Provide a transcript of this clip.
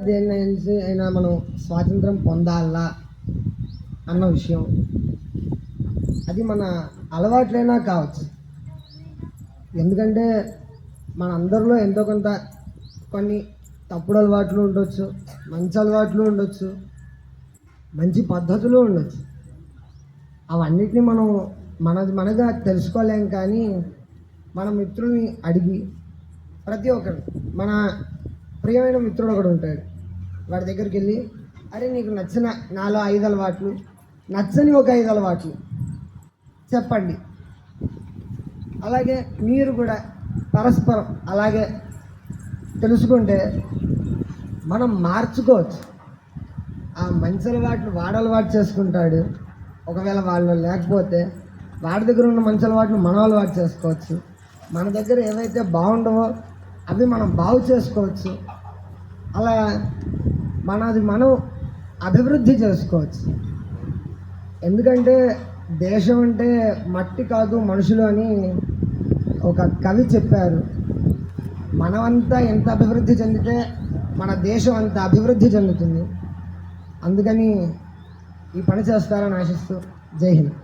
దేని నుంచి అయినా మనం స్వాతంత్రం పొందాలా అన్న విషయం, అది మన అలవాట్లైనా కావచ్చు. ఎందుకంటే మన అందరిలో ఎంతో కొంత కొన్ని తప్పుడు అలవాట్లు ఉండొచ్చు, మంచి అలవాట్లు ఉండొచ్చు, మంచి పద్ధతులు ఉండొచ్చు. అవన్నిటిని మనం మనగా తెలుసుకోలేం. కానీ మన మిత్రుల్ని అడిగి, ప్రతి ఒక్కరు మన ప్రియమైన మిత్రుడు ఒకడు ఉంటాడు, వాడి దగ్గరికి వెళ్ళి, అరే నీకు నచ్చిన నాలో 5 అలవాట్లు, నచ్చని ఒక 5 అలవాట్లు చెప్పండి. అలాగే మీరు కూడా పరస్పరం అలాగే తెలుసుకుంటే మనం మార్చుకోవచ్చు. ఆ మంచి అలవాట్లు వాడు అలవాటు చేసుకుంటాడు, ఒకవేళ వాళ్ళు లేకపోతే వాడి దగ్గర ఉన్న మంచి అలవాట్లు మనం అలవాటు చేసుకోవచ్చు. మన దగ్గర ఏవైతే బాగుండవో అవి మనం బాగు చేసుకోవచ్చు. అలా మనం అభివృద్ధి చేసుకోవచ్చు. ఎందుకంటే దేశం అంటే మట్టి కాదు మనుషులు అని ఒక కవి చెప్పారు. మనమంతా ఎంత అభివృద్ధి చెందితే మన దేశం అంత అభివృద్ధి చెందుతుంది. అందుకని ఈ పని చేస్తారని ఆశిస్తూ, జై హింద్.